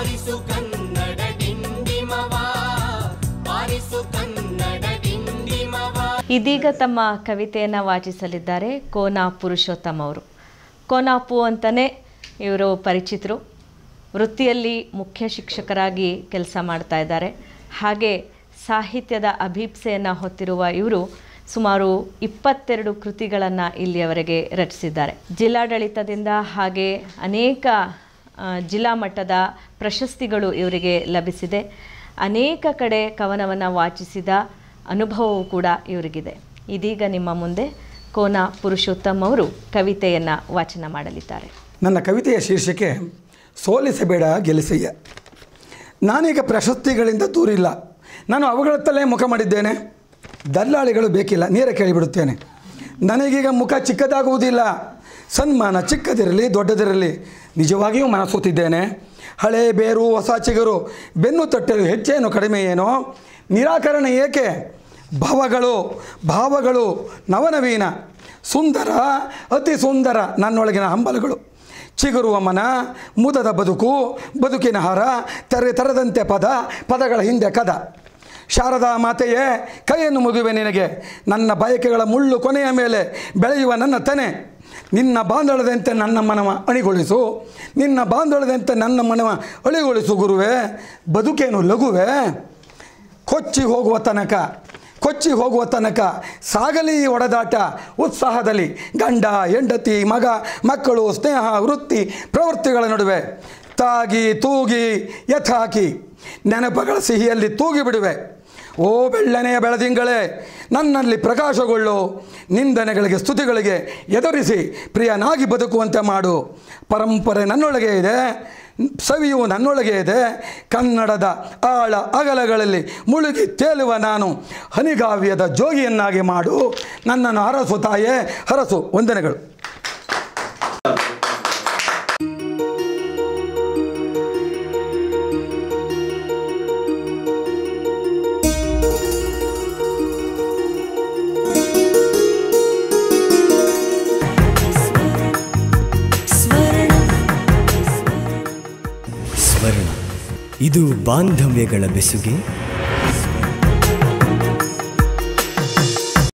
ಬಾರಿಸು ಕನ್ನಡ ಡಿಂಡಿಮವ ಬಾರಿಸು ಕನ್ನಡ ಡಿಂಡಿಮವ. ಇದೀಗ ತಮ್ಮ ಕವಿತೆಯನ್ನು ವಾಚಿಸಲಿದ್ದಾರೆ ಕೋನಾ ಪುರುಷೋತ್ತಮ್ ಅವರು. ಕೋನಾಪು ಅಂತಲೇ ಇವರು ಪರಿಚಿತರು. ವೃತ್ತಿಯಲ್ಲಿ ಮುಖ್ಯ ಶಿಕ್ಷಕರಾಗಿ ಕೆಲಸ ಮಾಡ್ತಾ ಇದ್ದಾರೆ. ಹಾಗೆ ಸಾಹಿತ್ಯದ ಅಭೀಪ್ಸೆಯನ್ನು ಹೊತ್ತಿರುವ ಇವರು ಸುಮಾರು 22 ಕೃತಿಗಳನ್ನು ಇಲ್ಲಿಯವರೆಗೆ ರಚಿಸಿದ್ದಾರೆ. ಜಿಲ್ಲಾಡಳಿತದಿಂದ ಹಾಗೆ ಅನೇಕ ಜಿಲ್ಲಾ ಮಟ್ಟದ ಪ್ರಶಸ್ತಿಗಳು ಇವರಿಗೆ ಲಭಿಸಿದೆ. ಅನೇಕ ಕಡೆ ಕವನವನ್ನು ವಾಚಿಸಿದ ಅನುಭವವೂ ಕೂಡ ಇವರಿಗಿದೆ. ಇದೀಗ ನಿಮ್ಮ ಮುಂದೆ ಕೋನಾ ಪುರುಷೋತ್ತಮ್ ಅವರು ಕವಿತೆಯನ್ನು ವಾಚನ ಮಾಡಲಿದ್ದಾರೆ. ನನ್ನ ಕವಿತೆಯ ಶೀರ್ಷಿಕೆ ಸೋಲಿಸಬೇಡ ಗೆಲ್ಲಿಸಯ್ಯ. ನಾನೀಗ ಪ್ರಶಸ್ತಿಗಳಿಂದ ದೂರಿಲ್ಲ, ನಾನು ಅವುಗಳತ್ತಲೇ ಮುಖ ಮಾಡಿದ್ದೇನೆ. ದಲ್ಲಾಳಿಗಳು ಬೇಕಿಲ್ಲ, ನೇರ ಕೇಳಿಬಿಡುತ್ತೇನೆ. ನನಗೀಗ ಮುಖ ಚಿಕ್ಕದಾಗುವುದಿಲ್ಲ. ಸನ್ಮಾನ ಚಿಕ್ಕದಿರಲಿ ದೊಡ್ಡದಿರಲಿ ನಿಜವಾಗಿಯೂ ಮನಸೋತಿದ್ದೇನೆ. ಹಳೆ ಬೇರು ಹೊಸ ಚಿಗುರು ಬೆನ್ನು ತಟ್ಟಲು ಹೆಚ್ಚೇನು ಕಡಿಮೆ ಏನೋ. ನಿರಾಕರಣೆ ಏಕೆ? ಭಾವಗಳು ನವನವೀನ ಸುಂದರ ಅತಿ ಸುಂದರ ನನ್ನೊಳಗಿನ ಹಂಬಲಗಳು. ಚಿಗುರುವ ಮನ ಮುದದ ಬದುಕಿನ ಹಾರ ತರದಂತೆ ಪದಗಳ ಹಿಂದೆ ಕದ. ಶಾರದಾ ಮಾತೆಯೇ ಕೈಯನ್ನು ಮುಗಿವೆ ನಿನಗೆ, ನನ್ನ ಬಯಕೆಗಳ ಮುಳ್ಳು ಕೊನೆಯ ಮೇಲೆ ಬೆಳೆಯುವ ನನ್ನ ತನೆ. ನಿನ್ನ ಬಾಂಧಳದಂತೆ ನನ್ನ ಮನವ ಅಣಿಗೊಳಿಸು, ನಿನ್ನ ಬಾಂಧಳದಂತೆ ನನ್ನ ಮನವ ಅಳಿಗೊಳಿಸು ಗುರುವೇ. ಬದುಕೇನು ಲಘುವೆ? ಕೊಚ್ಚಿ ಹೋಗುವ ತನಕ ಸಾಗಲಿ ಒಡೆದಾಟ ಉತ್ಸಾಹದಲ್ಲಿ. ಗಂಡ ಹೆಂಡತಿ ಮಕ್ಕಳು ಸ್ನೇಹ ವೃತ್ತಿ ಪ್ರವೃತ್ತಿಗಳ ನಡುವೆ ತಾಗಿ ತೂಗಿ ಹಾಕಿ ನೆನಪುಗಳ ಸಿಹಿಯಲ್ಲಿ ತೂಗಿ ಬಿಡುವೆ. ಓ ಬೆಳ್ಳನೆಯ ಬೆಳದಿಂಗಳೇ, ನನ್ನಲ್ಲಿ ಪ್ರಕಾಶಗೊಳ್ಳು. ನಿಂದನೆಗಳಿಗೆ ಸ್ತುತಿಗಳಿಗೆ ಎದುರಿಸಿ ಪ್ರಿಯನಾಗಿ ಬದುಕುವಂತೆ ಮಾಡು. ಪರಂಪರೆ ನನ್ನೊಳಗೆ ಇದೆ, ಸವಿಯು ನನ್ನೊಳಗೆ ಇದೆ. ಕನ್ನಡದ ಆಳ ಅಗಲಗಳಲ್ಲಿ ಮುಳುಗಿ ತೇಲುವ ನಾನು ಹನಿಗಾವ್ಯದ ಜೋಗಿಯನ್ನಾಗಿ ಮಾಡು. ನನ್ನನ್ನು ಹರಸು ತಾಯೇ, ಹರಸು. ವಂದನೆಗಳು. ಇದು ಬಾಂಧವ್ಯಗಳ ಬೆಸುಗೆ,